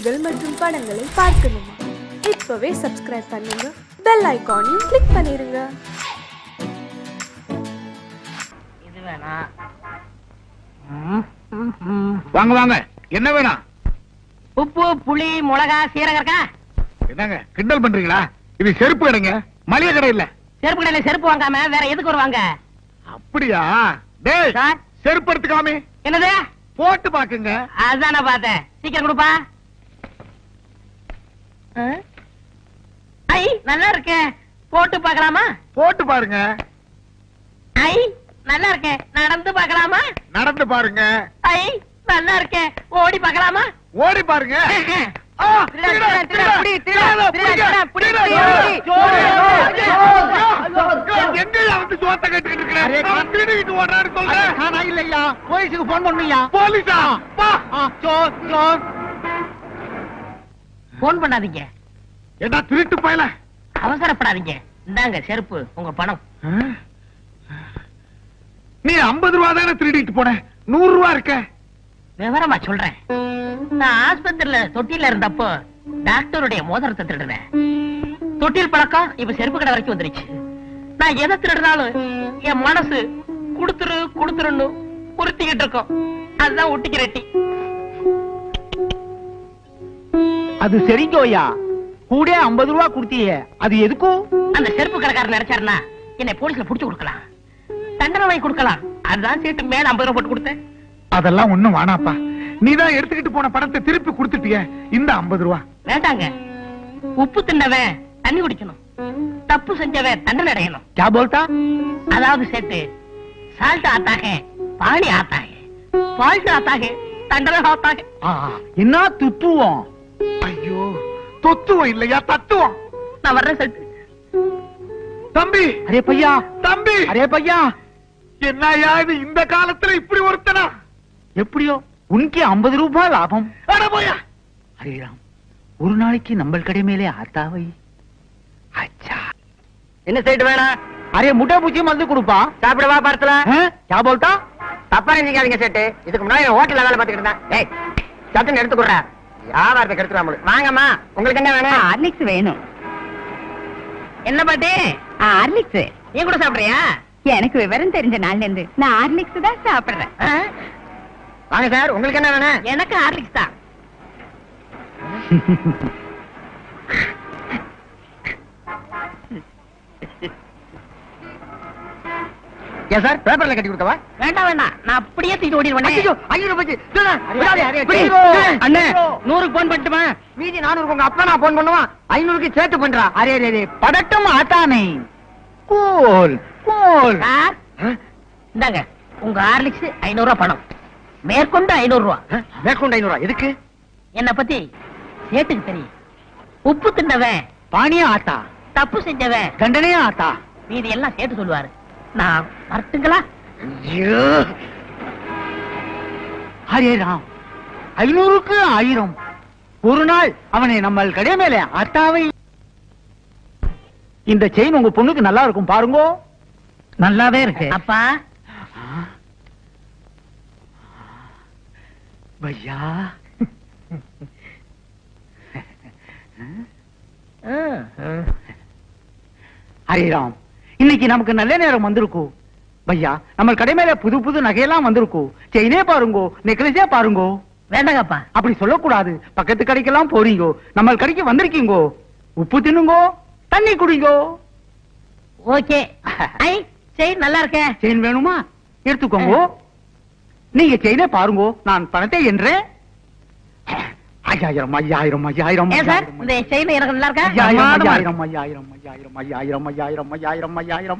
நிகழ்ச்சிகள் மற்றும் படங்களை பார்க்கணுமா? இப்பவே சப்ஸ்கிரைப் பண்ணுங்க, பெல் ஐகானையும் கிளிக் பண்ணிருங்க. இது வேணா. வாங்க வாங்க, என்ன வேணாம்? உப்பு, புளி, மிளகா, சீரகம் இருக்கா? என்னங்க கிண்டல் பண்றீங்களா? இது செருப்பு கடைங்க, மளிகை கடை இல்ல. செருப்பு கடையில செருப்பு வாங்காம வேற எதுக்கு வருவாங்க? அப்படியா? டேய், சார், செருப்பு எடுத்துக்காமே. என்னது? போட்டு பாக்குங்க. அதான் நான் பார்த்தேன். சீக்கிரம் கொடுப்பா. ஐ, நல்லா இருக்கே. போட்டு பார்க்கலாமா? போட்டு பாருங்க. ஐ, நல்லா இருக்கே. நடந்து பார்க்கலாமா? நடந்து பாருங்க. ஐ, நல்லா இருக்கே. ஓடி பார்க்கலாமா? ஓடி பாருங்க. போலீஸுக்கு போன் பண்ணுயா? போலீஸா? போன் பண்ணாதீங்க. என்ன திருட்டு பயல? அவசரப்படாதீங்க. இந்தாங்க செருப்பு, உங்க பணம். நீ 50 ரூபா தானே திருடிட்டு போன, 100 ரூபா இருக்க. விவரமா சொல்றேன். நான் ஆஸ்பத்திரியில தொட்டில இருந்தப்போ டாக்டருடைய மோதிரத்தை திருடுனேன். தொட்டில் பழக்கம் இப்ப செருப்பு கடை வரைக்கும் வந்துருச்சு. நான் எதை திருடினாலும் என் மனசு குடுத்துரு குடுத்துருன்னு உறுத்திக்கிட்டு இருக்கோம். அதுதான் ஒட்டிக்கிறட்டி. அது சரிங்கோயா, கூட 50 ரூபா கொடுத்தியே, அது எதுக்கும்? அந்த செருப்பு கடைக்காரர் நினைச்சாருன்னா என்னை போலீஸ்ல புடிச்சு கொடுக்கலாம், தண்டனை வாங்கி கொடுக்கலாம். அதுதான் சீட்டு மேல 50 ரூபா போட்டு கொடுத்தேன். அதெல்லாம் ஒண்ணும் வேணாப்பா. நீதான் எடுத்துக்கிட்டு போன பணத்தை திருப்பி கொடுத்துட்டிய. இந்த 50 ரூபா வேண்டாங்க. உப்பு தின்னவன் தண்ணி குடிக்கணும், தப்பு செஞ்சவன் தண்டனை அடையணும். क्या बोलता? அதாவது சேட்டு, சால்ட் ஆத்தாக பாணி ஆத்தாக, ஃபால்ட் ஆத்தாக தண்டனை ஆத்தாக. என்ன துத்துவோம்? ஐயோ, தொத்துவம் இல்லையா, தத்துவம். நான் வர்றேன் சேட்டு. தம்பி, அரே பையா, தம்பி, அரே பையா, என்னையா இது இந்த காலத்துல இப்படி ஒருத்தனா? எப்படியோ உனக்கு 50 ரூபாய் லாபம். அட போயா. அரே ராம், ஒரு நாளைக்கு நம்ம கடை மேலே ஆத்தாவை. அச்சா, என்ன சேட்டு வேணா? அரே முட்டை பூச்சி மருந்து கொடுப்பா. சாப்பிடவா படத்துல? क्या बोलता? தப்பா நினைக்காதீங்க சேட்டு. இதுக்கு முன்னாடி ஹோட்டல்ல வேலை பார்த்துக்கிட்டு இருந்தேன். ஏய், சட்டுன்னு எடுத்துக்குறா. வியாபாரத்தை கெடுத்துறாம. வாங்கம்மா, உங்களுக்கு என்ன வேணும்? ஹார்லிக்ஸ் வேணும். என்ன பாட்டி? ஹார்லிக்ஸ். நீ கூட சாப்பிடுறியா? எனக்கு விவரம் தெரிஞ்ச நாள்ல இருந்து நான் ஹார்லிக்ஸ் தான் சாப்பிடுறேன். வாங்க சார், உங்களுக்கு என்ன வேணும்? எனக்கு ஹார்லிக்ஸ் தான். ஏன் சார் பேப்பர்ல கட்டி கொடுத்தவா? வேண்டாம் வேண்டாம், நான் அப்படியே தூக்கி ஓடிடுவேன். அண்ணே, 100க்கு போன் பண்ணட்டுமா? மீதி 400 உங்க அப்பா நான் போன் பண்ணுவான். 500க்கு சேர்த்து பண்றா. அரே அரே, படட்டும் ஆத்தானே. Cool cool. சார், இந்தாங்க உங்க ஹார்லிக்ஸ் 500 ரூபாய் பணம். மேற்கொண்டு 500 ரூபாய். மேற்கொண்டு 500 எதுக்கு? என்ன பத்தி சேட்டுக்கு தெரியும். உப்பு தின்னவன் பானியா ஆத்தா, தப்பு செஞ்சவன் தண்டனையா ஆத்தா. மீதி எல்லாம் சேட்டு சொல்லுவாரு. நான் வரட்டுங்களா? ஹரே ராம், 500க்கு 1000. ஒரு நாள் அவனை நம்ம கடை மேலே ஆத்தாவை. இந்த செயின் உங்க பொண்ணுக்கு நல்லா இருக்கும் பாருங்க. நல்லாவே இருக்கு அப்பா. பையா, ஹரே ராம், இன்னைக்கு நமக்கு நல்ல நேரம் வந்திருக்கும். பையா, நம்ம கடை மேல புது புது நகையெல்லாம் வந்திருக்கும். செயினே பாருங்கோ, நெக்லஸே பாருங்கோ. வேண்டாங்கப்பா. அப்படி சொல்லக்கூடாது. பக்கத்து கடைக்கெல்லாம் போறீங்கோ, நம்ம கடைக்கு வந்திருக்கீங்கோ. உப்பு தின்னுங்கோ, தண்ணி குடிங்கோ. ஓகே. ஐ, செயின் நல்லா இருக்க. செயின் வேணுமா? எடுத்துக்கோங்க. நீங்க செயினே பாருங்கோ, நான் பணத்தை என்றேன். 5000 5000 5000. ஏன் சார், இந்த செயின் எனக்கு நல்லா இருக்கா? 5000 5000 5000 5000 5000 5000 5000.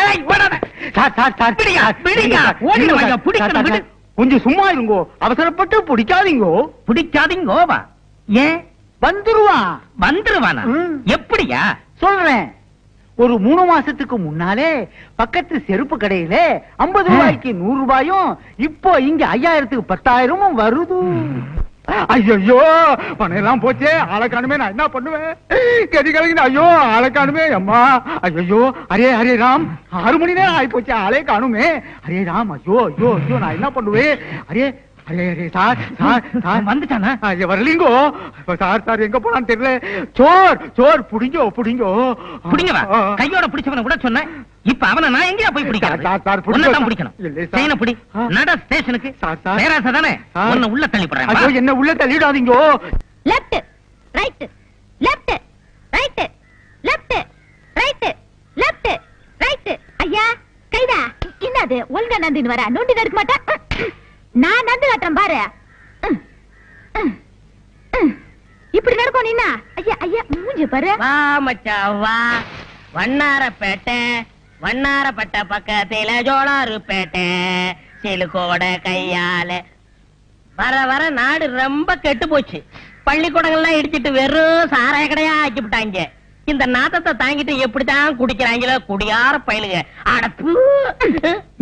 ஏய், ஓடாத. சார் சார் சார், பிடிங்க, பிடிங்க. ஓடிங்க வாங்க, பிடிக்கணும், பிடி. கொஞ்சம் சும்மா இருங்கோ, அவசரப்பட்டு பிடிக்காதீங்கோ. பிடிக்காதீங்கோவா? ஏன்? வந்துருவான். வந்துருவானா? எப்படியா? சொல்றேன். ஒரு 3 மாசத்துக்கு முன்னாலே பக்கத்து செருப்பு கடையில 50 ரூபாய்க்கு 100 ரூபாயும், இப்போ இங்க 5000க்கு 10,000 வருது. ஐயோ, பணம் எல்லாம் போச்சே, ஆளை காணுமே, நான் என்ன பண்ணுவேன்? கதி கலங்கின. ஐயோ, ஆளை காணுமே அம்மா. ஐயோ, அரே ஹரே ராம், 6 மணி நேரம் ஆகி போச்சு, ஆளே காணுமே. அரே ராம், ஐயோ ஐயோ ஐயோ, நான் என்ன பண்ணுவேன்? அரே வந்துட்டானா வரலீங்கோ சார் எங்க போனான்னு தெரியல. சோர் புடிங்கோ புடிங்கவா? கையோட பிடிச்சவன கூட சொன்னேன். இப்ப அவனை நான் எங்கயா போய் பிடிக்கிறேன்? பிடிக்கணும். செயின பிடி. நட ஸ்டேஷனுக்கு. பேராசை தானே உன்னை உள்ள தள்ளி போடுறேன். என்ன உள்ள தள்ளிடாதீங்கோ. Left right left right left right left right. ஐயா கைதா என்னது ஒழுங்கா நந்தின்னு வர நோண்டி நடக்க மாட்டேன். நான் நந்து காட்டுறேன் பாரு. இப்படி நடக்கும் நீனா? ஐயா ஐயா மூஞ்சி பாரு. வா மச்சான் வா. வண்ணாரப்பட்ட பக்கத்தில ஜோளாருப்பேட்டை சிலுக்கோட கையால. வர நாடு ரொம்ப கெட்டு போச்சு. பள்ளிக்கூடங்கள்லாம் இடிச்சிட்டு வெறும் சாராய கடையா ஆக்கி விட்டாங்க. இந்த நாத்தத்தை தாங்கிட்டு எப்படித்தான் குடிக்கிறாங்களோ குடியார பயிலுங்க. அடப்பு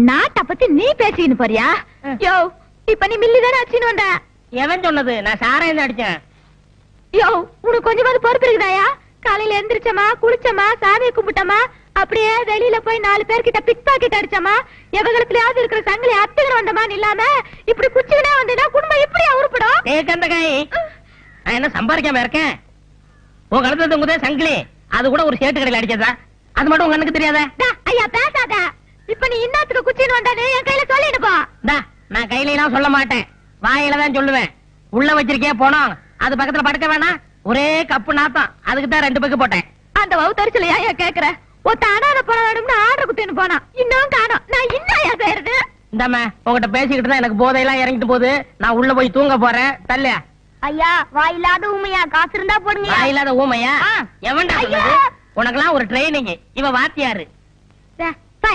நாட்டை பத்தி நீ பேசின்னு போறியா? யோ இப்ப நீ மில்லி தானே அடிச்சுன்னு வந்த. எவன் சொன்னது? நான் சாராயம் அடிச்சேன். யோ உனக்கு கொஞ்சமாவது பொறுப்பு இருக்குதாயா? காலையில எந்திரிச்சமா குளிச்சமா சாமியை கும்பிட்டமா அப்படியே வெளியில போய் 4 பேர்கிட்ட பிக் பாக்கெட் அடிச்சமா எவகலத்துலயாவது இருக்கிற சங்கிலி அத்துக்கிற வந்தமான்னு இல்லாம இப்படி குச்சிக்கினே வந்தா குடும்பம் இப்படியா உருப்படும்? ஏக்கந்த காய் நான் என்ன சம்பாதிக்காம இருக்கேன்? உன் கழுத்துல தொங்குதே சங்கிலி, அது கூட ஒரு சேட்டு கடையில் அடிச்சதா? அது மட்டும் உங்க கண்ணுக்கு தெரியாதா? ஐயா பேசாத. இப்ப நீ இன்னத்துக்கு குச்சின்னு வந்தானே என் கையில சொல்லிட்டு போ. நான் கையில எல்லாம் சொல்ல மாட்டேன், வாயில தான் சொல்லுவேன். உள்ள வச்சிருக்கே போனோம், அது பக்கத்துல படுக்க வேணாம். ஒரே கப்பு நாத்தம், அதுக்கு தான் 2 பக்கு போட்டேன். அந்த வவுத்தரிச்சல ஏன் கேக்குற? ஒத்த அனாத போன வேணும்னு ஆர்டர் குத்தின்னு போனா இன்னும் காணோம். நான் இன்னும் ஏன் செய்யறது? இந்தாம உங்ககிட்ட பேசிக்கிட்டு தான் எனக்கு போதையெல்லாம் இறங்கிட்டு போகுது. நான் உள்ள போய் தூங்க போறேன். தல்லையா? ஐயா வாயில்லாத ஊமையா, காசு இருந்தா போடுங்க. வாயில்லாத ஊமையா? எவன்டா சொன்னது? உனக்கெல்லாம் ஒரு ட்ரைனிங். இவ வாத்தியாரு.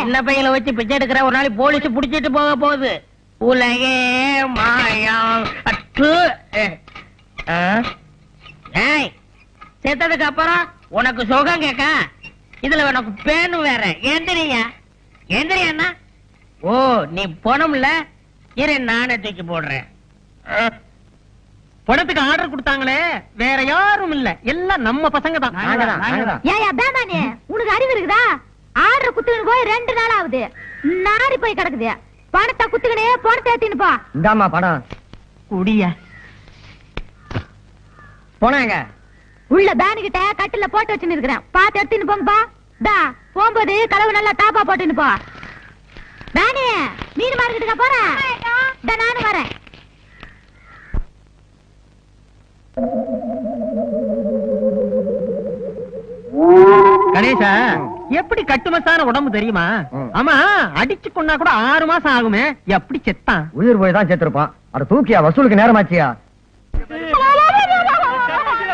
என்ன பையில வச்சு பிச்சை எடுக்கிற? ஒரு நாளைக்கு போலீஸ் புடிச்சிட்டு போக போகுது. உலகே மாயம். செத்ததுக்கு அப்புறம் உனக்கு சுகம் கேட்க, இதுல உனக்கு பேனும் வேற. எந்திரியா? ஓ நீ போனோம்ல, இரு நானே தூக்கி போடுறேன். பணத்துக்கு ஆர்டர் கொடுத்தாங்களே, வேற யாரும் இல்ல, எல்லாம் நம்ம பசங்க தான். ஏயா பேமானே, உனக்கு அறிவு இருக்குதா? ஆர்டர் குத்துக்கிட்டு போய் 2 நாள் ஆகுது, நாரி போய் கிடக்குது. பணத்தை குத்துக்கினே பணத்தை ஏத்தின்னு போ. இந்தாமா பணம் குடியா. போனாங்க உள்ள பேனு கிட்ட கட்டில போட்டு வச்சுன்னு இருக்கிறேன், பாத்து எடுத்துன்னு போங்கப்பா. போகும்போது கலவு நல்லா தாப்பா போட்டுன்னு போ. பேனே மீன் மார்க்கெட்டுக்கா போறேன், நானும் வரேன். கணேசா, எப்படி கட்டுமசான உடம்பு தெரியுமா? ஆமா, அடிச்சு கொண்டா கூட 6 மாசம் ஆகுமே, எப்படி செத்தான்? உயிர் போய் தான் செத்துருப்பான். அட தூக்கியா, வசூலுக்கு நேரமாச்சியா?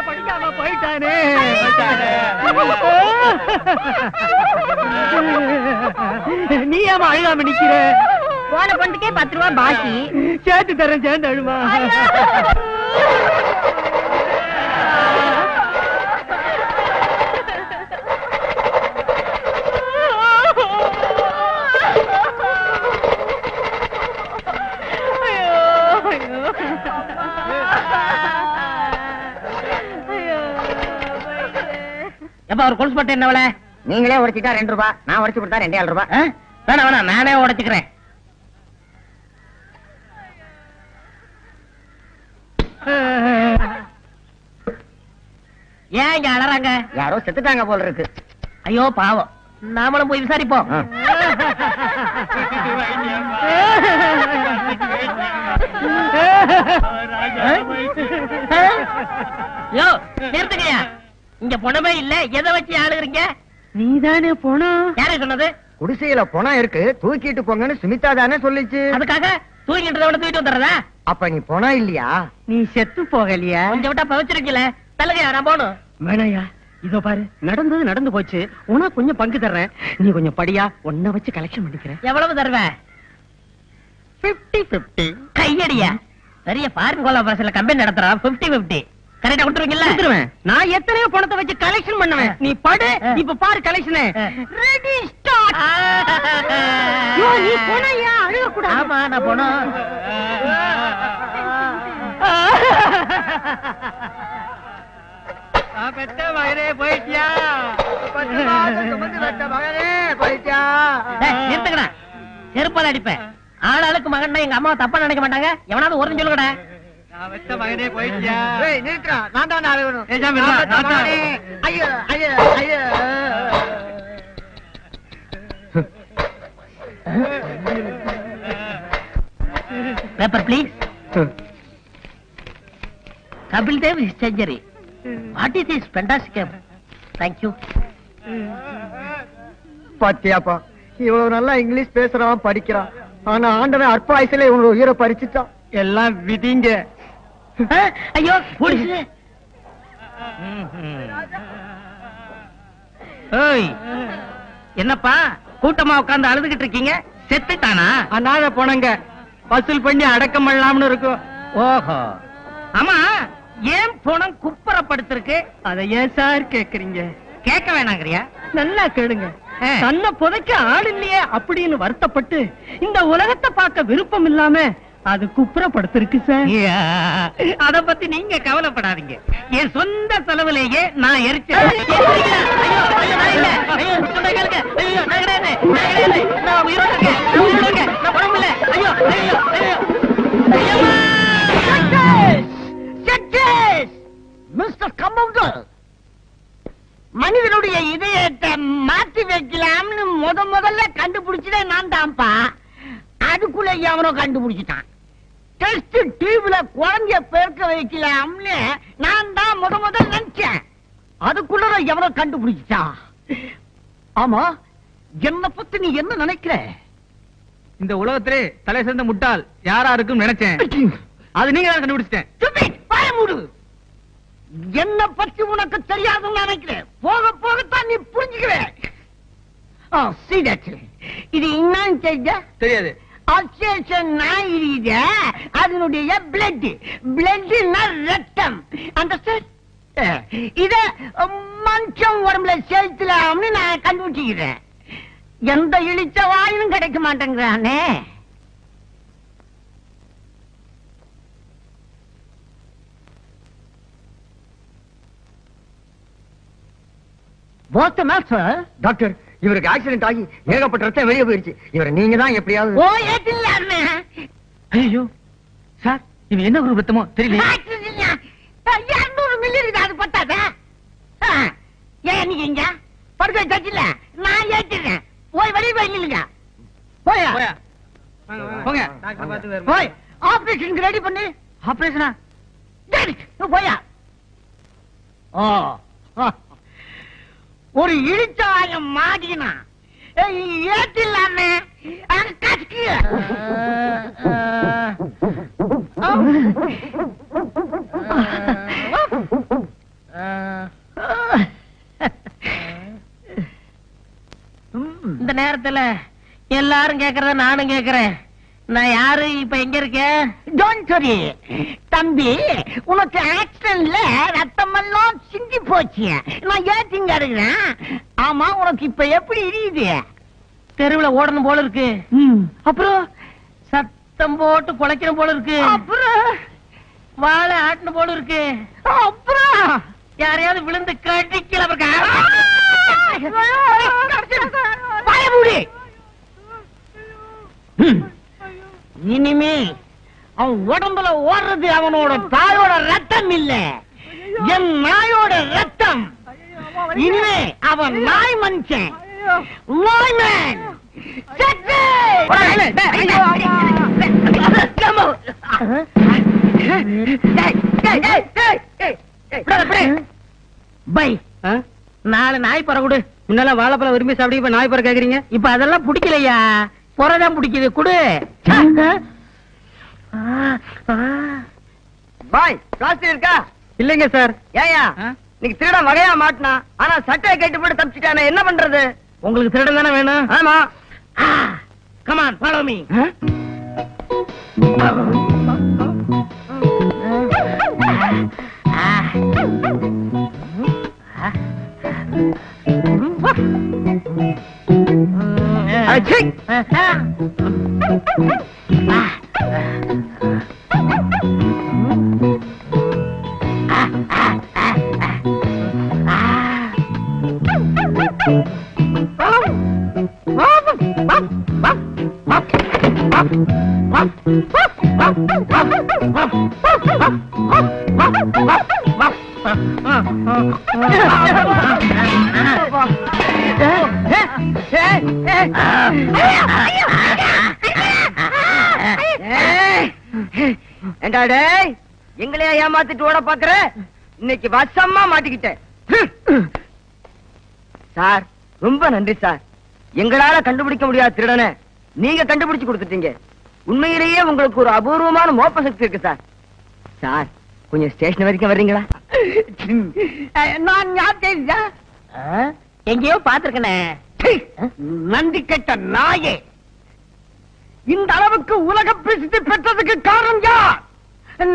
படிக்காம போயிட்டானே. நீ ஏமா அழுகாம நிக்கிற? போன பொண்ணுக்கே 10 ரூபாய் பாக்கி. சேர்த்து தரேன், சேர்ந்து அழுமா. எப்ப ஒரு கொலுசு பட்டு என்ன? நீங்களே உடைச்சிட்டா 2 ரூபாய், நான் உடைச்சு கொடுத்தா 2.5 ரூபாய். வேணாம், நானே உடைச்சுக்கிறேன். ஏன் இங்க அலறாங்க? யாரோ செத்துட்டாங்க போல இருக்கு. ஐயோ பாவம், நாமளும் போய் விசாரிப்போம். நிறுத்துங்கயா, இங்க பணமே இல்ல, எதை வச்சு ஆளுகிறீங்க? நீதானே போனோம். யாரே சொன்னது? குடிசையில பணம் இருக்கு, தூக்கிட்டு போங்கன்னு சுமிதா தானே சொல்லிச்சு. அதுக்காக தூக்கிட்டு தூக்கிட்டு வந்துடுறதா? அப்ப நீ பணம் இல்லையா? நீ செத்து போகலையா? கொஞ்சம் விட்டா பவச்சிருக்கல. தள்ளுங்கயா, நான் போகணும். வேணாயா, இதோ பாரு, நடந்தது நடந்து போச்சு. உனக்கு கொஞ்சம் பங்கு தர்றேன், நீ கொஞ்சம் படியா, உன்னை வச்சு கலெக்ஷன் பண்ணிக்கிறேன். எவ்வளவு தருவேன்? 50-50. கையடியா, பெரிய ஃபாரின் கோலாபரேஷன்ல கம்பெனி நடத்துறோம். 50-50 கரெக்டா கொடுத்துருவீங்கல்ல? நான் எத்தனையோ பணத்தை வச்சு கலெக்ஷன் பண்ணுவேன். நீ படு, இப்ப பாரு கலெக்ஷன். Ready start. நீ போனையா? அழுக கூடாது. ஆமா, நான் போனோம். பெத்த மகனே போயிட்டியா? 10 மாசம் சுமந்து பெத்த மகனே போயிட்டியா? நிறுத்துக்கடா, செருப்பால அடிப்பேன். ஆளாளுக்கு மகன் எங்க அம்மா தப்பா நினைக்க மாட்டாங்க. எவனாவது ஒரு சொல்லுங்கடா. மகனே போயிட்டியா? நிறுத்துறா, நான் தான் ஆகணும். ஐயோ ஐயோ ஐயோ. Paper please. Kapil Dev surgery. What is this fantastic? Thank you. பாத்தியாப்பா, இவ்வளவு நல்லா இங்கிலீஷ் பேசுறான், படிக்கிறான். ஆனா ஆண்டவன் அற்ப வயசுல இவனோட உயிரை பறிச்சுட்டான். எல்லாம் விதிங்க. ஐயோ போலீஸ். ஏய், என்னப்பா கூட்டமா உட்கார்ந்து அழுதுகிட்டு இருக்கீங்க? செத்துட்டானா? அனாத போனங்க வசூல் பண்ணி அடக்கம் பண்ணலாம்னு இருக்கும். ஓஹோ, ஆமா, ஏன் போனம் குப்புறப்படுத்திருக்கு? அதை ஏன் சார் கேக்குறீங்க? கேட்க வேணாங்கறியா? நல்லா கேளுங்க. தன்னை புதைக்க ஆள் இல்லையே அப்படின்னு வருத்தப்பட்டு இந்த உலகத்தை பார்க்க விருப்பம் இல்லாம அது குப்புறப்படுத்திருக்கு சார். அத பத்தி நீங்க கவலைப்படாதீங்க. என் சொந்த செலவுலேயே நான் எரிச்சேன். மிஸ்டர் கம்பவுண்டர், மனிதனுடைய இதயத்தை மாத்தி வைக்கலாம்னு முதல்ல கண்டுபிடிச்சதே நான் தான்ப்பா. அதுக்குள்ள எவனோ கண்டுபிடிச்சிட்டான். டெஸ்ட் டியூப்ல குழந்தைய பெருக்க வைக்கலாம்னு நான் தான் முதல்ல நினைச்சேன். அதுக்குள்ள எவனோ கண்டுபிடிச்சிட்டான். ஆமா, என்ன பத்தி நீ என்ன நினைக்கிற? இந்த உலகத்திலே தலை சேர்ந்த முட்டாள் யாரா இருக்கும் நினைச்சேன். அது நீங்க தான் கண்டுபிடிச்சிட்டேன். வாய மூடு. என்ன பத்தி உனக்கு தெரியாதுன்னு நினைக்கிறேன். போக போகத்தான் நீ புரிஞ்சுக்குவேன். இது என்னன்னு தெரிஞ்ச? தெரியாது. அதனுடைய பிளட் பிளட்னா ரத்தம். இத மனுஷன் உடம்புல செலுத்தலாம்னு நான் கண்டுபிடிச்சுக்கிறேன். எந்த இழிச்ச வாயும் கிடைக்க மாட்டேங்கிறானே. டாக்டர், இவருக்கு ஆக்சிடென்ட் ஆகி ஏகப்பட்ட ரத்தம் வெளியே போயிருச்சு. இவரை நீங்க தான் எப்படியாவது. ஐயோ சார், இவன் என்ன ஒரு ரத்தமோ தெரியல. 200 மில்லி இருக்கு. அது பத்தாத. ஏன் நீங்க இங்க படுக்க வச்சில நான் ஏற்றிடுறேன். போய் வெளியே போய் நில்லுங்க. போயா போங்க. போய் ஆபரேஷனுக்கு ரெடி பண்ணு. ஆபரேஷனா? போயா. ஒரு இழிச்சாயம் மாடினா ஏற்றில்லாமே கஷ்ட. இந்த நேரத்துல எல்லாரும் கேக்குறத நானும் கேக்குறேன். நான் யாரு, இப்ப எங்க இருக்கேன்? டோன்ட் வரி தம்பி, உனக்கு ஆக்சிடென்ட்ல ரத்தம் எல்லாம் சிந்தி போச்சு. நான் ஏத்திங்க இருக்கிறேன். ஆமா, உனக்கு இப்ப எப்படி இருக்குது? தெருவுல ஓடணும் போல இருக்கு. அப்புறம் சத்தம் போட்டு குலைக்கணும் போல இருக்கு. அப்புறம் வாழை ஆட்டணும் போல இருக்கு. அப்புறம் யாரையாவது விழுந்து கடிக்கல. இனிமே அவன் உடம்புல ஓடுறது அவனோட தாயோட ரத்தம் இல்ல, என் நாயோட ரத்தம். இனிமே அவன் நாய் மனுஷன், நாய்மேன். பை, 4 நாய் பற கொடு. முன்னெல்லாம் வாழைப்பழம் விரும்பி சாப்பிட்டு இப்ப நாய் பற கேக்குறீங்க? இப்ப அதெல்லாம் பிடிக்கலையா, புறதான் பிடிக்குது. குடு. பாய், பிளாஸ்டிக் இருக்கா? இல்லைங்க சார். ஏயா நீங்க திருட வகையா மாட்டினா, ஆனா சட்டையை கேட்டு போட்டு தப்பிச்சுட்டானே, என்ன பண்றது? உங்களுக்கு திருடன் தானே வேணும்? ஆமா. Come on, follow me. ஏண்டா டேய், எங்களையா ஏமாத்திட்டு ஓட பாக்குற? இன்னைக்கு வசமா மாட்டிக்கிட்டேன் சார். ரொம்ப நன்றி சார். எங்களால கண்டுபிடிக்க முடியாத திருடனை நீங்க கண்டுபிடிச்சு கொடுத்துட்டீங்க. உண்மையிலேயே உங்களுக்கு ஒரு அபூர்வமான மோப்ப சக்தி இருக்கு சார். சார் கொஞ்சம் ஸ்டேஷன் வரைக்கும் வர்றீங்களா? நான் யார் தெரியுதா? எங்கேயோ பாத்துருக்கனே. நன்றி கெட்ட நாயே, இந்த அளவுக்கு உலக பிரசித்தி பெற்றதுக்கு காரணம் யார்?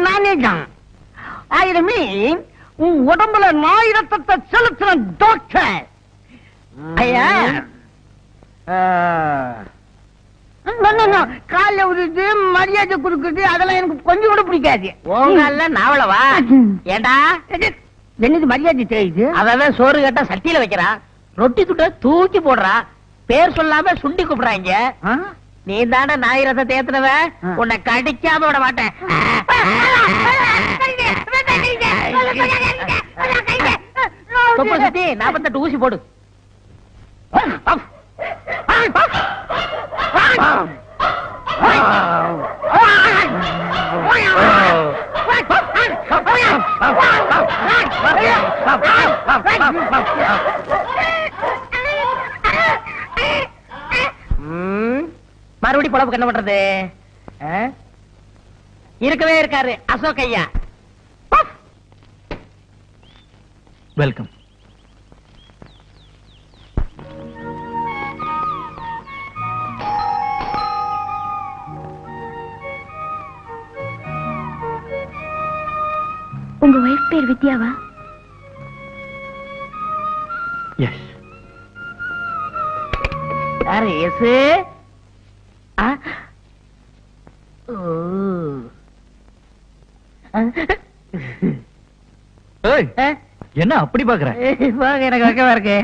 நானே தான். உன் உடம்புல நாய் ரத்தத்தை செலுத்துற டாக்டர். ஐயா கால உருது மரியாதை கொடுக்குது, அதெல்லாம் எனக்கு கொஞ்சம் கூட பிடிக்காது. உங்கல்ல நாவலவா? ஏண்டா என்னது மரியாதை தெரியுது? அவன் சோறு கேட்டா சட்டியில வைக்கிறா, ரொட்டி துட்ட தூக்கி போடுறா, பேர் சொல்லாம சுண்டி கூப்பிடுறாங்க. நீ தானே நாய் ரசத்தை ஏத்துனவ, உன்னை கடிக்காம விட மாட்டேன். தொப்புள் சுத்தி 48 ஊசி போடு. மறுபடி பொழப்புக்கு என்ன பண்றது? இருக்கவே இருக்காரு அசோக் ஐயா. வெல்கம். உங்க வைஃப் பேர் வித்யாவா? எஸ். யாரு எஸ்? என்ன அப்படி பாக்குற? எனக்கு வைக்கவா இருக்கு.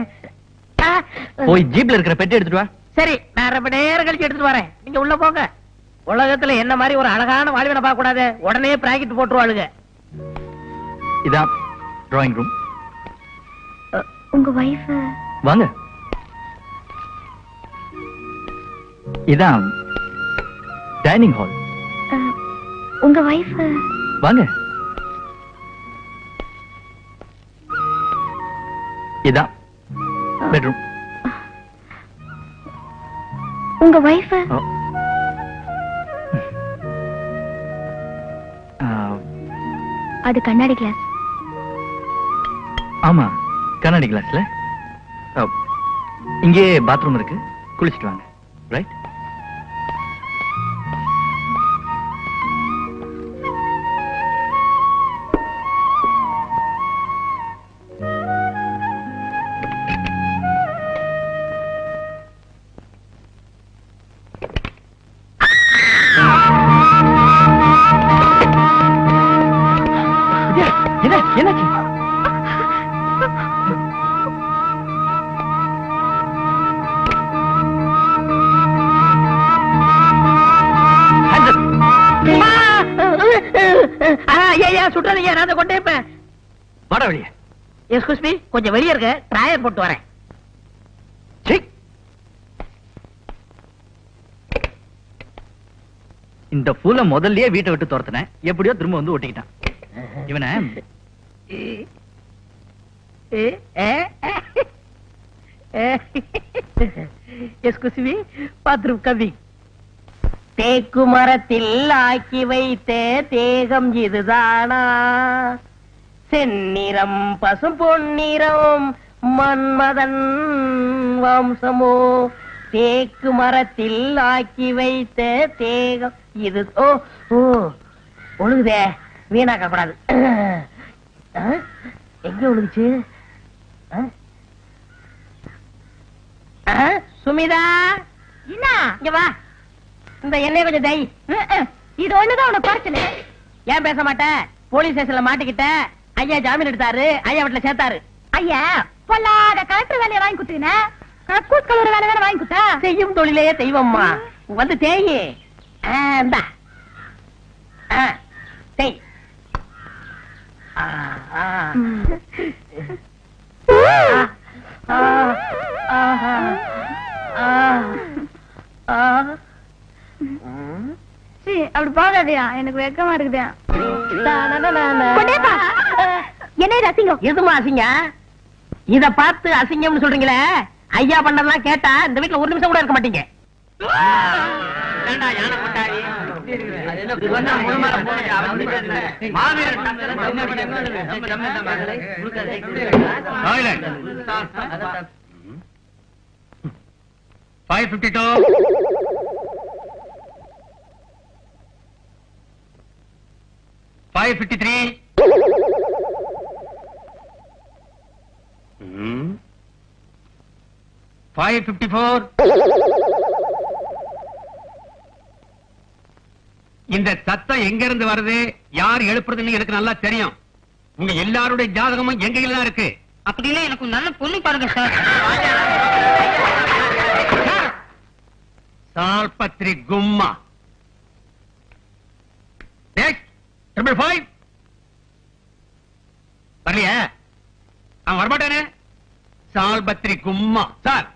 போய் ஜீப்ல இருக்கிற பெட்டி எடுத்துட்டு வா. சரி, நான் ரொம்ப நேரம் கழிச்சு எடுத்துட்டு வரேன். நீங்க உள்ள போங்க. உலகத்துல என்ன மாதிரி ஒரு அழகான வாலிபனை பார்க்க கூடாது, உடனே பிராக்கெட் போட்டுருவாளுங்க. இதான் டிராயிங் ரூம். உங்க வைஃப்? வாங்க. இதான் டைனிங் ஹால். உங்க வைஃப்? வாங்க. இதான் பெட்ரூம். உங்க வைஃப்? அது கண்ணாடி கிளாஸ். ஆமா, கண்ணாடி கிளாஸ்ல. இங்கே பாத்ரூம் இருக்கு, குளிச்சுட்டு வாங்க. ரைட்? என்னாச்சு? சுட்டாதீங்க, நான் கொண்டே இருப்பேன். வாடா வெளியே. எஸ்கூஸ் மீ, கொஞ்சம் வெளியே இருக்க, ட்ராயர் போட்டு வரேன். இந்த பூல முதல்லயே வீட்டை விட்டு துரத்துனேன், எப்படியோ திரும்ப வந்து ஒட்டிக்கிட்டான். இவனை எஸ்கூஸ் மீ, பாத்ரூம் கம்மி. தேக்கு மரத்தில் ஆக்கி வைத்த தேகம் இதுதானா? செந்நிறம் பசும் பொன்னிறம் மன்மதன் வம்சமோ? தேக்கு மரத்தில் ஆக்கி வைத்த தேகம் இது. ஓ ஓ, ஒழுகுதே, வீணாக்கப்படாது. எங்க ஒழுகுச்சு? சுமிதா, என்ன? இங்க வா. இந்த எண்ணெய் கொஞ்சம் தை. இது ஒண்ணுதான் உனக்கு பிரச்சனை. ஏன் பேச மாட்டேன்? போலீஸ் ஸ்டேஷன்ல மாட்டிக்கிட்ட. ஐயா ஜாமீன் எடுத்தாரு, ஐயா வீட்டுல சேர்த்தாரு. ஐயா பொல்லாத கலெக்டர் வேலையை வாங்கி கொடுத்தீங்க, கக்கூஸ் கலர் வேலை தானே வாங்கி கொடுத்தா? செய்யும் தொழிலையே தெய்வம்மா. வந்து தேயி. தேய். அப்படி பாக்காதியா, எனக்கு வெக்கமா இருக்குதா. என்ன அசிங்கம்? எதுமா அசிங்க? இத பார்த்து அசிங்கம்னு சொல்றீங்களே, ஐயா பண்ணதெல்லாம் கேட்டா இந்த வீட்டுல ஒரு நிமிஷம் கூட இருக்க மாட்டீங்க. இந்த சத்தம் எங்க இருந்து வருது, யார் எழுப்புறதுன்னு எனக்கு நல்லா தெரியும். உங்க எல்லாருடைய ஜாதகமும் எங்க கையில தான் இருக்கு. அப்படின்னா எனக்கு நல்ல பொண்ணு பாருங்க சார். சால்பத்ரி கும்மா. நெக்ஸ்ட் 555. வரலையா? அவன் வரமாட்டானே. சால்பத்ரி கும்மா. சார்,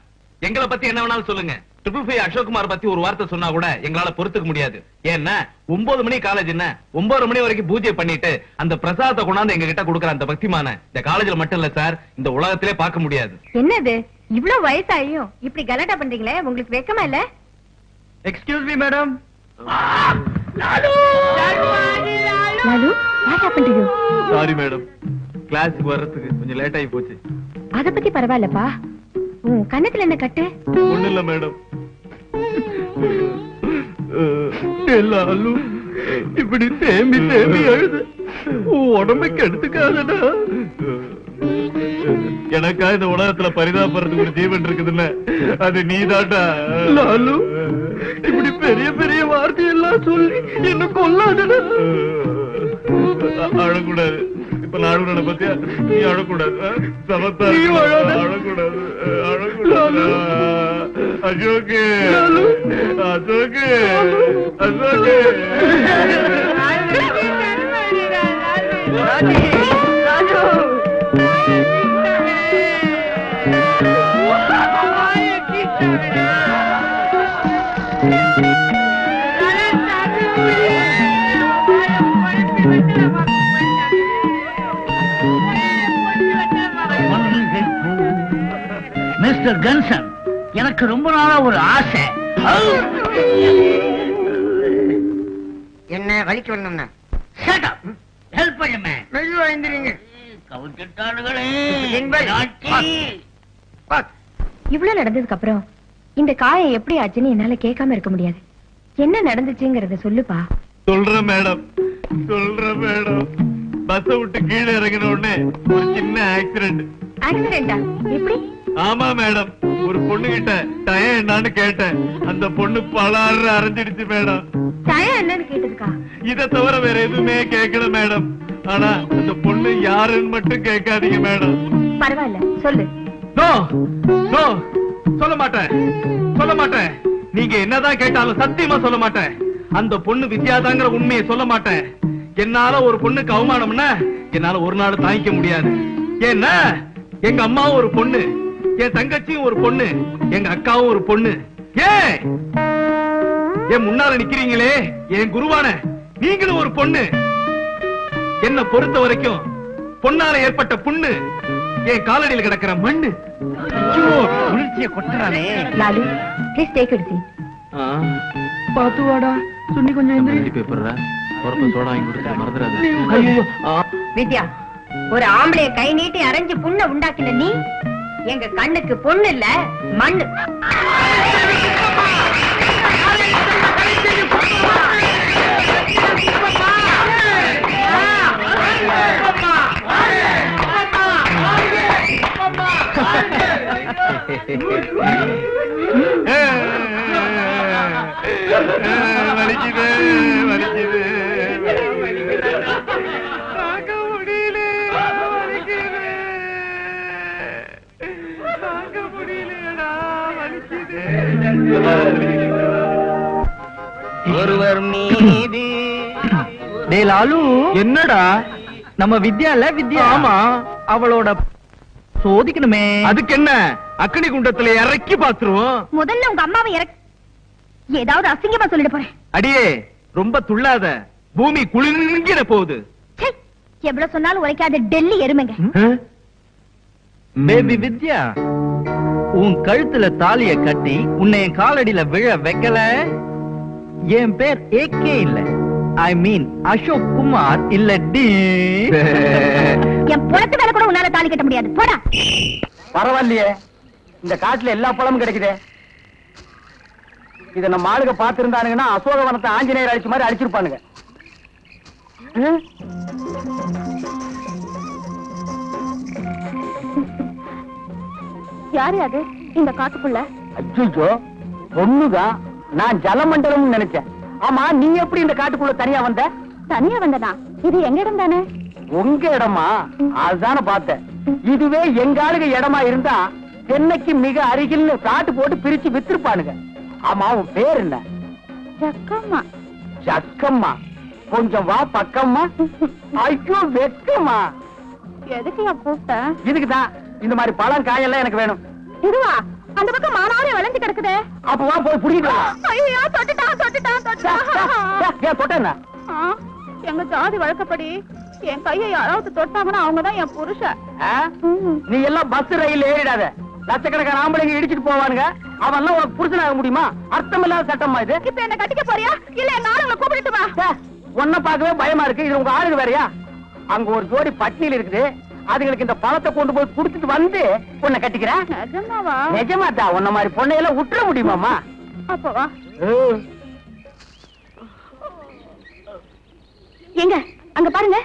எங்களை பத்தி என்ன வேணாலும் சொல்லுங்க. 555 அசோக்குமார் பத்தி ஒரு வார்த்தை சொன்னா கூட எங்களால பொறுத்துக்க முடியாது. ஏன்னா 9 மணி காலேஜ் என்ன 9 மணி வரைக்கும் பூஜை பண்ணிட்டு அந்த பிரசாதத்தை கொண்டாந்து எங்க கிட்ட கொடுக்குற அந்த பக்திமான இந்த காலேஜ்ல மட்டும் இல்ல சார், இந்த உலகத்திலே பார்க்க முடியாது. என்னது இவ்வளவு வயசாயும் இப்படி கலாட்டா பண்றீங்களே, உங்களுக்கு வெக்கமா இல்ல? Excuse me madam. Lalu, what happen to you? Sorry madam, கிளாஸுக்கு வர்றதுக்கு கொஞ்சம் லேட் ஆகி போச்சு. அத பத்தி பரவாயில்லப்பா. உன் கண்ணத்துல என்ன கட்டு? ஒண்ணு இல்ல மேடம். எல்லாரும் இப்படி தேம்பி தேம்பி அழுது உடம்புக்கு எடுத்துக்காதடா. எனக்கா இந்த உலகத்துல பரிதாபப்படுறதுக்கு ஒரு ஜீவன் இருக்குதுன்னு அது நீதாட்டா. லாலு, இப்படி பெரிய பெரிய வார்த்தையெல்லாம் சொல்லி என்ன கொல்லாதடா. அழக்கூடாது. இப்ப நான் அழுகுறத பத்தியா? நீ அழக்கூடாது. சமத்தா அழக்கூடாது. அழக்கூடாது. அசோக்கு, அசோக்கு, அசோக்கு. மிஸ்டர் கன்சன், எனக்கு ரொம்ப நாளா ஒரு ஆசை. என்ன வலிக்கு வரணும்னா Shut up. Help பண்ணுமே. மெதுவா எந்திரிங்க. கவுன்சிட்டானுகளே. இவ்வளவு நடந்ததுக்கு அப்புறம் இந்த காயம் எப்படி ஆச்சுன்னு என்னால கேட்காம இருக்க முடியாது. என்ன நடந்துச்சுங்கறத சொல்லுப்பா. சொல்றேன் மேடம், சொல்றேன் மேடம். பஸ் விட்டு கீழே இறங்கின உடனே ஒரு சின்ன ஆக்சிடென்ட். ஆக்சிடென்டா? எப்படி? ஆமா மேடம், ஒரு பொண்ணு கிட்ட டயம் என்னன்னு கேட்டேன். அந்த பொண்ணு பலாறு அரைஞ்சிடுச்சு மேடம். டயம் என்னன்னு கேட்டதுக்கா? இத தவிர வேற எதுவுமே கேட்கல மேடம். ஆனா அந்த பொண்ணு யாருன்னு மட்டும் கேட்காதீங்க மேடம். பரவாயில்ல, சொல்லு. நோ நோ, சொல்ல மாட்டேன், சொல்ல மாட்டேன். நீங்க என்னதான் கேட்டாலும் சத்தியமா சொல்ல மாட்டேன். அந்த பொண்ணு வித்யாதாங்கிற உண்மையை சொல்ல மாட்டேன். என்னால ஒரு பொண்ணுக்கு அவமானம்னா என்னால ஒரு நாள் தாங்கிக்க முடியாது. ஏன்னா எங்க அம்மாவும் ஒரு பொண்ணு, என் தங்கச்சியும் ஒரு பொண்ணு, எங்க அக்காவும் ஒரு பொண்ணு. என் முன்னால நிக்கிறீங்களே என் குருவான நீங்களும் ஒரு பொண்ணு. என்ன பொறுத்த வரைக்கும் பொண்ணால ஏற்பட்ட புண்ணு என் காலடியில் கிடக்கிற மண்ணு. உணர்ச்சியை கொட்டுறானே. Lalu, please take it seat. பாத்து வாடா, சுண்ணி கொஞ்சம் எந்திரி. பேப்பர்ரா பொறுப்பு சோடா வாங்கி கொடுத்து மறந்துடாத. ஐயோ, வித்யா, ஒரு ஆம்பளைய கை நீட்டி அரைஞ்சு புண்ணை உண்டாக்கின நீ எங்க கண்ணுக்கு பொண்ணு இல்ல மண்ணு. வலிக்குது, வலிக்குது. ஒருவர் மீது டேய் லாலு, என்னடா நம்ம வித்யால வித்யா. ஆமா. அவளோட சோதிக்கணுமே. அதுக்கு என்ன, அக்னி குண்டத்துல இறக்கி பாத்துருவோம். முதல்ல உங்க அம்மாவை ஏதாவது அசிங்கமா சொல்லிட போறேன். அடியே ரொம்ப துள்ளாத, பூமி குலுங்கிட போகுது. எவ்வளவு சொன்னாலும் உரைக்காத டெல்லி எருமைங்க. பேபி வித்யா, உன் கழுத்துல தாலிய கட்டி உன்னை என் காலடியில விழ வைக்கல. என் பேர் ஏகே இல்ல, ஐ மீன் அசோக் குமார் இல்ல டி. என் புறத்து வேலை கூட உன்னால தாலி கட்ட முடியாது. போடா. பரவாயில்லையே, இந்த காட்டுல எல்லா பழமும் கிடைக்குதே. இத நம்ம ஆளுங்க பாத்துருந்தானுங்கன்னா அசோகவனத்தை ஆஞ்சநேயர் அழிச்ச மாதிரி அழிச்சிருப்பானுங்க. யாரு அது இந்த காட்டுக்குள்ள? அச்சோ, பொண்ணுதான். நான் ஜலமண்டலம் நினைச்சேன். ஆமா, நீ எப்படி இந்த காட்டுக்குள்ள தனியா வந்த? தனியா வந்தனா? இது எங்க இடம் தானே? உங்க இடமா? அதுதானே பார்த்தேன். இதுவே எங்க ஆளுங்க இடமா இருந்தா சென்னைக்கு மிக அருகில் காட்டு போட்டு பிரிச்சு வித்திருப்பானுங்க. ஆமா, உன் பேர் என்ன? ஜக்கம்மா. ஜக்கம்மா? கொஞ்சம் வா பக்கம்மா. ஐயோ வெக்கம்மா. எதுக்கு கூப்பிட்ட? இதுக்குதான். இந்த மாதிரி பழம் காயெல்லாம் எனக்கு வேணும். இதுவா? அந்த பக்கம் மானாவரே விளைஞ்சு கிடக்குதே. அப்ப வா போய் புடிக்கிட்டு வா. ஐயோ, தொட்டுட்டான். ஏன் தொட்ட என்ன? எங்க ஜாதி வழக்கப்படி என் கையை யாராவது தொட்டாங்கன்னா அவங்கதான் என் புருஷன். நீ எல்லாம் பஸ் ரயில் ஏறிடாத. லட்சக்கணக்கான ஆம்பளைங்க இடிச்சிட்டு போவானுங்க. அவன் உனக்கு புருஷனாக முடியுமா? அர்த்தம் இல்லாத சட்டமா இது. இப்ப என்ன கட்டிக்க போறியா இல்ல எங்க ஆளுங்களை கூப்பிட்டு வா? ஒன்ன பாக்கவே பயமா இருக்கு. இது உங்க ஆளுங்க வேறையா? அங்க ஒரு ஜோடி பட்னியில் இருக்குது. அதுங்களுக்கு இந்த பழத்தை கொண்டு போய் குடுத்துட்டு வந்து உன்னை கட்டிக்கிறேன். நிஜமாவா? நிஜமாதா. உன்ன மாதிரி பொண்ணையெல்லாம் விட்டுற முடியுமாமா? அப்ப வா. எங்க அங்க பாருங்க.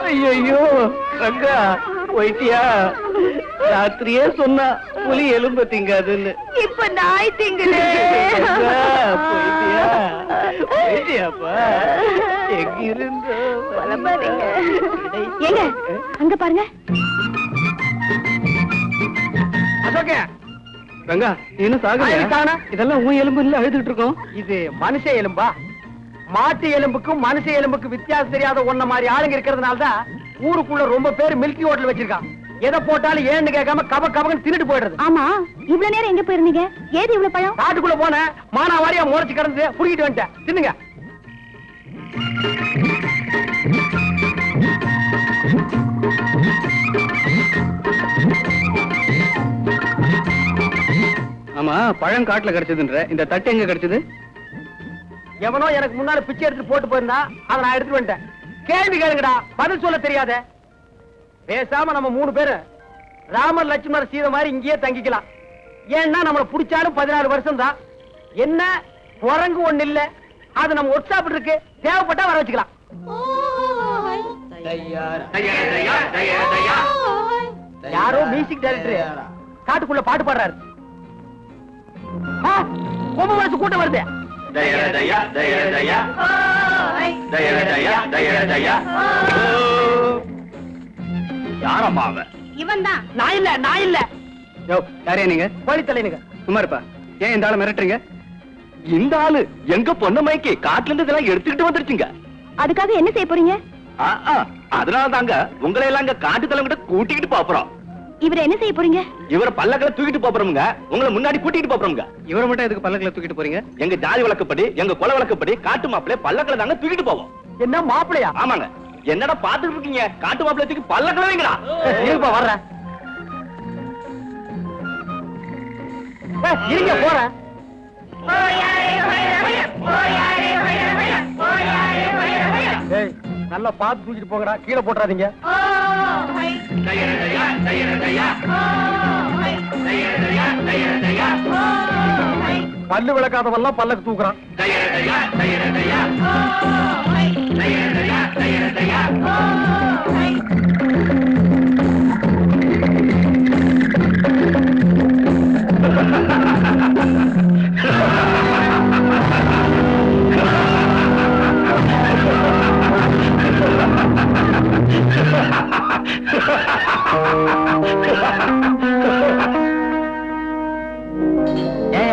ஐயோ ரங்கா போயிட்டியா? ராத்திரியே சொன்னா புலி எலும்பு திங்காதுன்னு. இப்ப நாய் திங்குது. போயிட்டியாப்பா? எங்கிருந்து எங்க அங்க பாருங்க. அசோக ரங்கா, இன்னும் சாகுறியா? இதெல்லாம் உன் எலும்பு இல்ல அழுதுட்டு இருக்கோம். இது மனுஷ எலும்பா? மாட்டு எலும்புக்கும் மனுஷ எலும்புக்கும் வித்தியாசம் தெரியாத ஒன்ன மாதிரி ஆளுங்க இருக்கிறதுனாலதான் ஊருக்குள்ள ரொம்ப பேர் மில்கி ஹோட்டல் வச்சிருக்கான். எதை போட்டாலும் ஏன்னு கேட்காம கபன்னு தின்னுட்டு போயிடுறது. ஆமா, இவ்வளவு நேரம் எங்க போயிருந்தீங்க? ஏது இவ்வளவு பழம்? காட்டுக்குள்ள போன மானாவாரியா முறைச்சு கிடந்து புடிக்கிட்டு வந்துட்டேன். தின்னுங்க. ஆமா, பழம் காட்டுல கிடைச்சதுன்ற இந்த தட்டு எங்க கிடைச்சது? எவனோ எனக்கு முன்னால பிச்சை எடுத்து போட்டு போயிருந்தா அதை நான் எடுத்துட்டு வந்துட்டேன். கேள்வி கேளுங்கடா, பதில் சொல்ல தெரியாத. பேசாம நம்ம 3 பேரு ராமர் லட்சுமணர் சீதை மாதிரி இங்கேயே தங்கிக்கலாம். ஏன்னா நம்மள புடிச்சாலும் 14 வருஷம் தான். என்ன குரங்கு ஒண்ணு இல்ல. அது நம்ம ஒர்க் ஷாப் இருக்கு, தேவைப்பட்டா வர வச்சுக்கலாம். யாரோ மியூசிக் டைரக்டர் காட்டுக்குள்ள பாட்டு பாடுறாரு. ரொம்ப மனசு கூட்டம் வருது. யாரம்மா அவன்? இவன் தான். நான் இல்ல. யாரையா நீங்க? கோழி தலைனுங்க. சும்மா இருப்பா. ஏன் இந்த ஆளை மிரட்டுறீங்க? இந்த ஆளு எங்க பொண்ணு மைக்கு காட்டுல இருந்து இதெல்லாம் எடுத்துக்கிட்டு வந்துருச்சுங்க. அதுக்காக என்ன செய்ய போறீங்க? அதனால தாங்க உங்களை எல்லாம் அங்க காட்டு தலைங்கிட்ட கூட்டிக்கிட்டு போறோம். இவரை என்ன செய்ய போறீங்க? இவரை பல்லக்கில தூக்கிட்டு போறோமுங்க. உங்களை முன்னாடி கூட்டிட்டு போறோமுங்க. இவரை மட்டும் எதுக்கு பல்லக்கில தூக்கிட்டு போறீங்க? எங்க ஜாதி வழக்கப்படி, எங்க குல வழக்கப்படி காட்டு மாப்பிள்ளை பல்லக்கில தாங்க தூக்கிட்டு போவோம். என்ன மாப்பிளையா? ஆமாங்க. என்னடா பாத்துட்டு இருக்கீங்க? காட்டு மாப்பிள்ளை தூக்கி பல்லக்கில வைங்கடா. இருப்பா வர்றேன். இருங்க போறேன். நல்லா பார்த்து தூக்கிட்டு போங்கடா, கீழே போட்டுறாதீங்க. பல்லு விளக்காதவெல்லாம் பல்லக்கு தூக்குறான்.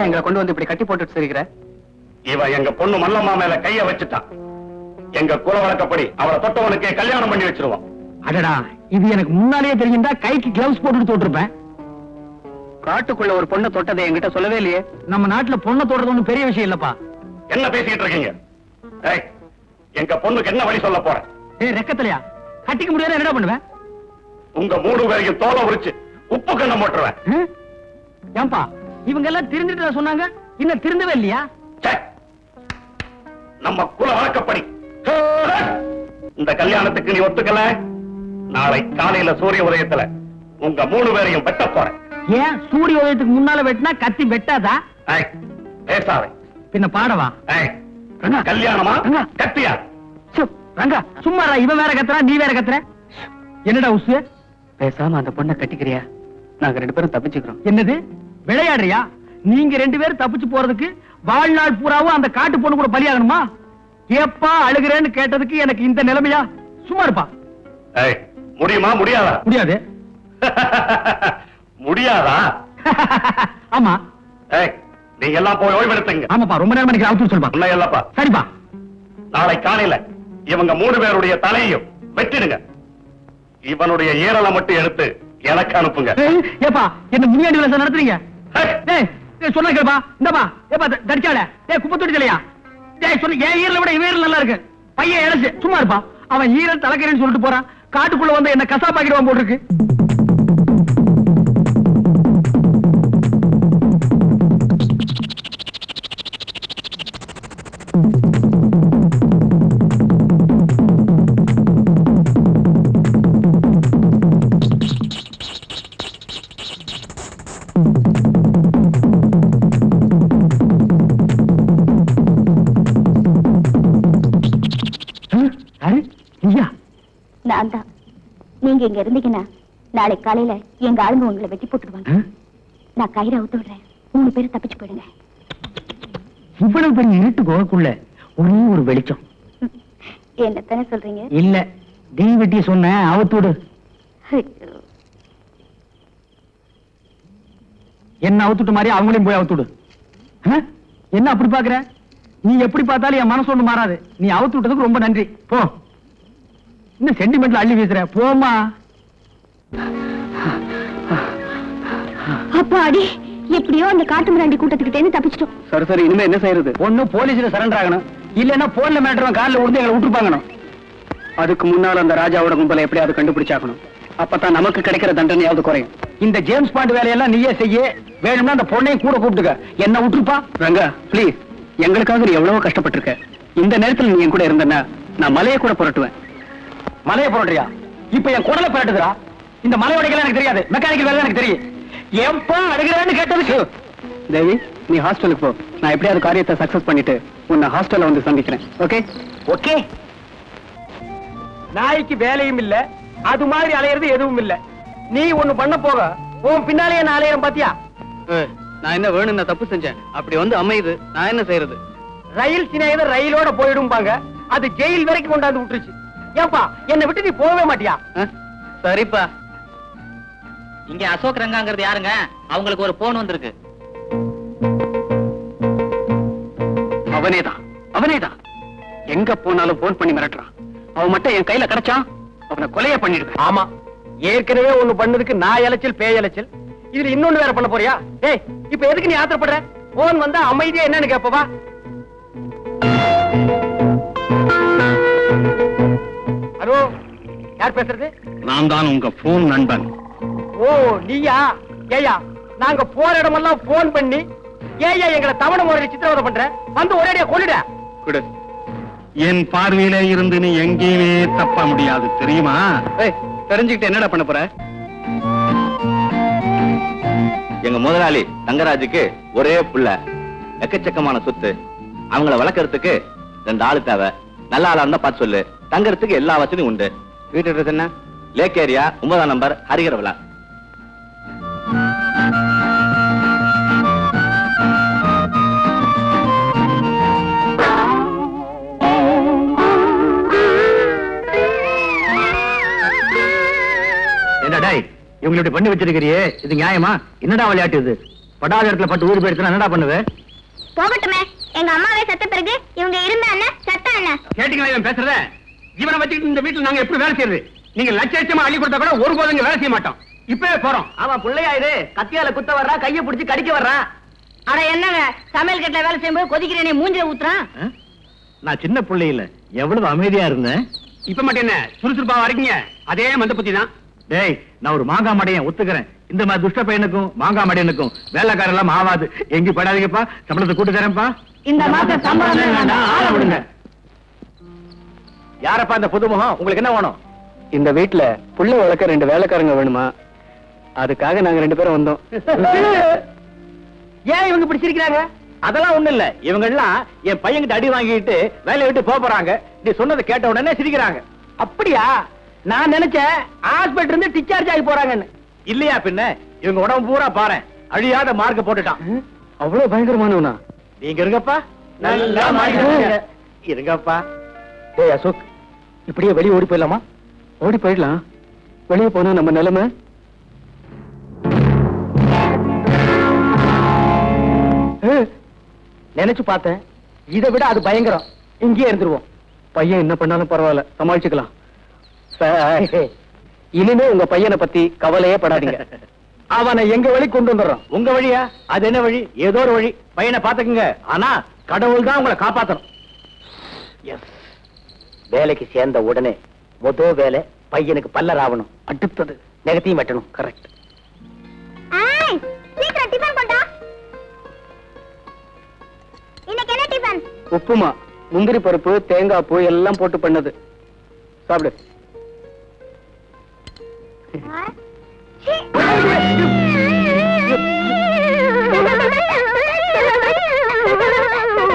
எங்களை கொண்டு வந்து இப்படி கட்டி போட்டு சிரிக்கிற? இவ எங்க பொண்ணு மல்லம்மா மேல கைய வச்சுட்டான். எங்க குல வழக்கப்படி அவளை தொட்டவனுக்கே கல்யாணம் பண்ணி வச்சிருவோம். அடடா, இது எனக்கு முன்னாலேயே தெரிஞ்சிருந்தா கைக்கு கிளவுஸ் போட்டுட்டு தொட்டிருப்பேன். காட்டுக்குள்ள ஒரு பொண்ணை தொட்டதை என்கிட்ட சொல்லவே இல்லையே. நம்ம நாட்டுல பொண்ணை தொடுறது ஒண்ணும் பெரிய விஷயம் இல்லப்பா. என்ன பேசிட்டு இருக்கீங்க? எங்க பொண்ணுக்கு என்ன வழி சொல்ல போற? ரெக்கத்திலையா கட்டிக்க முடியாது, என்ன பண்ணுவேன்? உங்க 3 பேரையும் தோலை உரிச்சு உப்பு கண்ணம் போட்டுருவேன். ஏன்பா இவங்க எல்லாம் திருந்துட்டு சொன்னாங்க, இன்னும் திருந்தவே இல்லையா? நம்ம குல வழக்கப்படி இந்த கல்யாணத்துக்கு நீ ஒத்துக்கல, நாளை காலையில சூரிய உதயத்துல உங்க 3 பேரையும் வெட்ட போறேன். ஏன் சூரிய உதயத்துக்கு முன்னால வெட்டினா கத்தி வெட்டாதா? பேசாதே. பின்ன பாடவா? கல்யாணமா கத்தியா? ரங்கா சும்மா இவன் வேற கத்துறா, நீ வேற கத்துற. என்னடா உசு? பேசாம அந்த பொண்ணை கட்டிக்கிறியா? நாங்க 2 பேரும் தப்பிச்சுக்கிறோம். என்னது விளையாடுறியா? நீங்க 2 பேரும் தப்பிச்சு போறதுக்கு வாழ்நாள் பூராவும் அந்த காட்டு பொண்ணு கூட பலியாகணுமா? ஏப்பா அழுகிறேன்னு கேட்டதுக்கு எனக்கு இந்த நிலைமையா? சும்மா இருப்பா. முடியுமா? முடியாதா? முடியாது. முடியாதா? ஆமா. நீங்க எல்லாம் போய் ஓய்வெடுத்துங்க. ஆமாப்பா, ரொம்ப நேரம் எனக்கு அவுத்து சொல்லுப்பா. உண்மை இல்லப்பா. சரிப்பா. நாளை காலையில இவங்க 3 பேருடைய தலையையும் வெட்டிடுங்க. இவனுடைய ஈரலை மட்டும் எடுத்து எனக்கு அனுப்புங்க. ஏப்பா என்ன முன்னாடி விளை நடத்துறீங்க? சொன்ன கேப்பா. இந்தப்பா ஏப்பா தடிச்சால குப்பை தொட்டிலையா? சொன்ன என் ஈரலை விட இவன் நல்லா இருக்கு. பையன் இழைச்சு சும்மா இருப்பா. அவன் ஈரல் தலைக்கிறேன்னு சொல்லிட்டு போறான். காட்டுக்குள்ள வந்து என்ன கசாப்பாக்கிடுவான் போட்டுருக்கு. நான் தான். நீங்க இங்க இருந்தீங்கன்னா நாளை காலையில எங்க ஆளுங்க உங்களை வெட்டி போட்டுருவாங்க. நான் கயிறை அவுத்து விடுறேன். 3 பேரும் தப்பிச்சு போயிடுங்க. இவ்வளவு பெரிய இருட்டு கோகுள்ள ஒரே ஒரு வெளிச்சம். என்னத்தானே சொல்றீங்க? இல்ல தீவெட்டி சொன்ன அவுத்துடு. என்ன அவுத்துட்டு மாதிரி அவங்களையும் போய் அவுத்துடு. என்ன அப்படி பாக்குற? நீ எப்படி பார்த்தாலும் என் மனசு ஒண்ணு மாறாது. நீ அவுத்து விட்டதுக்கு ரொம்ப நன்றி. போ. இன்னும் சென்டிமெண்ட்ல அள்ளி வீசுற. போமா. அப்பாடி, எப்படியோ அந்த காட்டு மிராண்டி கூட்டத்துக்கிட்டே தப்பிச்சிட்டோம். சரி சரி, இனிமே என்ன செய்யறது? ஒண்ணு போலீஸ்ல சரண்டர் ஆகணும், இல்லன்னா போன்ல மேட்டரும் காலில் விழுந்து எங்களை விட்டுருப்பாங்கணும். அதுக்கு முன்னால அந்த ராஜாவோட கும்பலை எப்படியாவது கண்டுபிடிச்சாகணும். அப்பதான் நமக்கு கிடைக்கிற தண்டனையாவது குறையும். இந்த ஜேம்ஸ் பாண்ட் வேலையெல்லாம் நீயே செய்ய. வேணும்னா அந்த பொண்ணையும் கூட கூப்பிட்டுக்க. என்ன விட்டுருப்பா. ரங்கா பிளீஸ், எங்களுக்காக நீ எவ்வளவோ கஷ்டப்பட்டிருக்க. இந்த நேரத்தில் நீ என் கூட இருந்தன்னா நான் மலையை கூட புரட்டுவேன். மலையை புரட்டுறியா? இப்ப என் குடலை புரட்டுதுரா. இந்த மலை உடைக்கலாம் எனக்கு தெரியாது, மெக்கானிக்கல் வேலை எனக்கு தெரியும். எப்பா அழுகிறான்னு கேட்டதுக்கு தேவி, நீ ஹாஸ்டலுக்கு போ. நான் எப்படியாவது காரியத்தை சக்சஸ் பண்ணிட்டு உன்னை ஹாஸ்டல்ல வந்து சந்திக்கிறேன். Okay okay. நாய்க்கு வேலையும் இல்ல, அது மாதிரி அலையிறது எதுவும் இல்ல. நீ ஒண்ணு பண்ண போக உன் பின்னாலே நான் அலையிறேன் பாத்தியா? நான் என்ன வேணும், நான் தப்பு செஞ்சேன். அப்படி வந்து அமையுது, நான் என்ன செய்யறது? ரயில் சினையத ரயிலோட போயிடும்பாங்க. அது ஜெயில் வரைக்கும் கொண்டாந்து விட்டுருச்சு. ஏப்பா என்னை விட்டு நீ போகவே மாட்டியா? சரிப்பா. இங்க அசோக் ரங்காங்கிறது யாருங்க? அவங்களுக்கு ஒரு போன் வந்திருக்கு. அவனேதான் அவனேதான். எங்க போனாலும் போன் பண்ணி மிரட்டுறான். அவன் மட்டும் என் கையில கிடைச்சான், அவனை கொலைய பண்ணிடுவேன். ஆமா, ஏற்கனவே ஒண்ணு பண்ணதுக்கு நான் இலைச்சல் பேய் இலைச்சல். இதுல இன்னொன்னு வேற பண்ண போறியா? டேய், இப்ப எதுக்கு நீ ஆத்திரப்படுற? போன் வந்தா அமைதியா என்னன்னு கேப்பவா? ஹலோ, யார் பேசுறது? நான் தான் உங்க போன் நண்பன். ஓ நீயா? ஏயா நாங்க போற இடமெல்லாம் போன் பண்ணி ஏயா எங்களை தவணை முறையை சித்திரவதை பண்ற? வந்து ஒரேடியா கொள்ளுட. குடு. என் பார்வையில இருந்து நீ எங்கேயுமே தப்ப முடியாது, தெரியுமா? தெரிஞ்சுக்கிட்டு என்னடா பண்ண போற? எங்க முதலாளி தங்கராஜுக்கு ஒரே புள்ள, எக்கச்சக்கமான சொத்து. அவங்கள வளர்க்கறதுக்கு 2 ஆளு தேவை. நல்ல ஆளா இருந்தா பார்த்து சொல்லு. தங்கறதுக்கு எல்லா வசதியும் உண்டு. வீட்டு அட்ரஸ் என்ன? லேக் ஏரியா 9ஆம் நம்பர், ஹரிகர விழா. என்னடா இவங்களை பண்ணி வச்சிருக்கிறியே, இது நியாயமா? என்னடா விளையாட்டு இது? படாத இடத்துல பட்டு ஊர் போயிடுச்சுன்னா என்னடா பண்ணுவேன்? போகட்டுமே, எங்க அம்மாவே செத்த பிறகு இவங்க இருந்தா என்ன, செத்தா கேட்டீங்களா இவன் பேசுறத? இவனை வச்சுக்கிட்டு இந்த வீட்டுல நாங்க எப்படி வேலை செய்யறது? நீங்க லட்சமா அள்ளி கொடுத்தா கூட ஒரு போதும் வேலை செய்ய மாட்டோம். இப்பவே போறோம். அவன் பிள்ளையாயிரு கத்தியால குத்த வர்றா, கைய பிடிச்சு கடிக்க வர்றான். அட என்னங்க சமையல் கட்டுல வேலை செய்யும்போது கொதிக்கிறேனே மூஞ்சில ஊத்துறான். நான் சின்ன பிள்ளை இல்ல, எவ்வளவு அமைதியா இருந்தேன். இப்ப மட்டும் என்ன சுறுசுறுப்பா வரீங்க? அதே மந்த புத்தி தான். டேய், நான் ஒரு மாங்காய் மடையன் ஒத்துக்கிறேன். இந்த மாதிரி துஷ்ட பையனுக்கும் மாங்காய் மடையனுக்கும் வேலைக்காரன் எல்லாம் ஆவாது. எங்க படாதீங்கப்பா, சம்பளத்தை கூட்டு தரேன்ப்பா. இந்த மாசம் சம்பளம் வேண்டாம், ஆள விடுங்க. யாரப்பா இந்த புதுமுகம்? உங்களுக்கு என்ன வேணும்? இந்த வீட்டுல புள்ள வளர்க்க 2 வேலைக்காரங்க வேணுமா? அதுக்காக நாங்க 2 பேரும் வந்தோம். ஏன் இவங்க இப்படி சிரிக்கிறாங்க? அதெல்லாம் ஒண்ணு இல்ல, இவங்க எல்லாம் என் பையன்கிட்ட அடி வாங்கிட்டு வேலையை விட்டு போறாங்க. நீ சொன்னதை கேட்ட உடனே சிரிக்கிறாங்க. அப்படியா? நான் நினைச்சேன் ஹாஸ்பிட்டல் இருந்து டிஸ்சார்ஜ் ஆகி போறாங்கன்னு. இல்லையா பின்ன? இவங்க உடம்பு பூரா பாரு, அழியாத மார்க்க போட்டுட்டான். அவ்வளவு பயங்கரமானவனா? நீங்க இருங்கப்பா, நல்லா இருங்கப்பா. டேய் அசோக், இப்படியே வெளியே ஓடி போயிடலாமா? ஓடி போயிடலாம். வெளியே போனா நம்ம நிலைமை. நினைச்சு பார்த்தேன், இதை விட அது பயங்கரம். இங்கேயே இருந்துருவோம். பையன் என்ன பண்ணாலும் பரவாயில்ல, சமாளிச்சுக்கலாம். இனிமே உங்க பையனை பத்தி கவலையே படாதீங்க. அவனை எங்க வழி கொண்டு வந்துடுறோம். உங்க வழியா? அது என்ன வழி? ஏதோ ஒரு வழி. பையனை பாத்துக்குங்க, ஆனா கடவுள் தான் உங்களை காப்பாத்தணும். வேலைக்கு சேர்ந்த உடனே முதல் வேலை பையனுக்கு பல்லர் ஆகணும். அடுத்தது நெகத்தையும் வெட்டணும். கரெக்ட். சீக்கிரம் டிபன் கொண்டா. இன்னைக்கு என்ன டிபன்? உப்புமா, முந்திரி பருப்பு, தேங்காய் பூ எல்லாம் போட்டு பண்ணது. சாப்பிடு.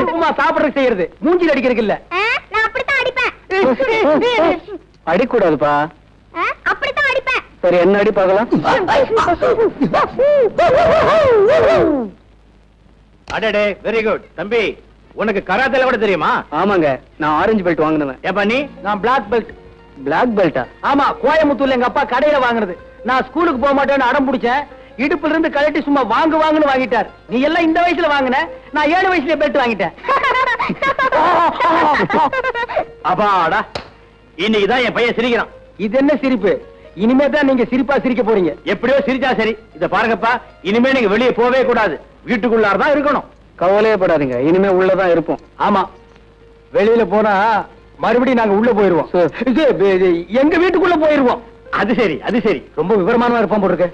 உப்புமா சாப்பிடுறது செய்யறது, மூஞ்சில் அடிக்கிறதுக்கு இல்ல. நான் அப்படித்தான் அடிப்பேன். அடிக்கூடாதுப்பா. அப்படித்தான் அடிப்பேன். சரி, என்ன அடி பார்க்கலாம். அடடே, வெரி குட் தம்பி. உனக்கு கராத்தேல கூட தெரியுமா? ஆமாங்க, நான் ஆரஞ்சு பெல்ட் வாங்கினேன். ஏப்பா நீ? நான் பிளாக் பெல்ட். பிளாக் பெல்ட்டா? ஆமா, கோயம்புத்தூர்ல எங்க அப்பா கடையில வாங்குனது. நான் ஸ்கூலுக்கு போக மாட்டேன்னு அடம் பிடிச்சேன். இடுப்புல இருந்து கழட்டி சும்மா வாங்குன்னு வாங்கிட்டார். நீ எல்லாம் இந்த வயசுல வாங்கின, நான் 7 வயசுல பெல்ட் வாங்கிட்டேன். அப்பாடா, இன்னைக்குதான் என் பையன் சிரிக்கிறான். இது என்ன சிரிப்பு? இனிமே தான் நீங்க சிரிப்பா சிரிக்க போறீங்க. எப்படியோ சிரிச்சா சரி. இத பாருங்கப்பா, இனிமே நீங்க வெளியே போவே கூடாது, வீட்டுக்குள்ளாரதான் இருக்கணும். கவலையே படாதீங்க, இனிமே உள்ளதான் இருப்போம். ஆமா, வெளியில போனா மறுபடியும் நாங்க உள்ள போயிருவோம். எங்க வீட்டுக்குள்ள போயிருவோம். அது சரி, அது சரி. ரொம்ப விவரமானவா இருப்பான் போட்டிருக்கு.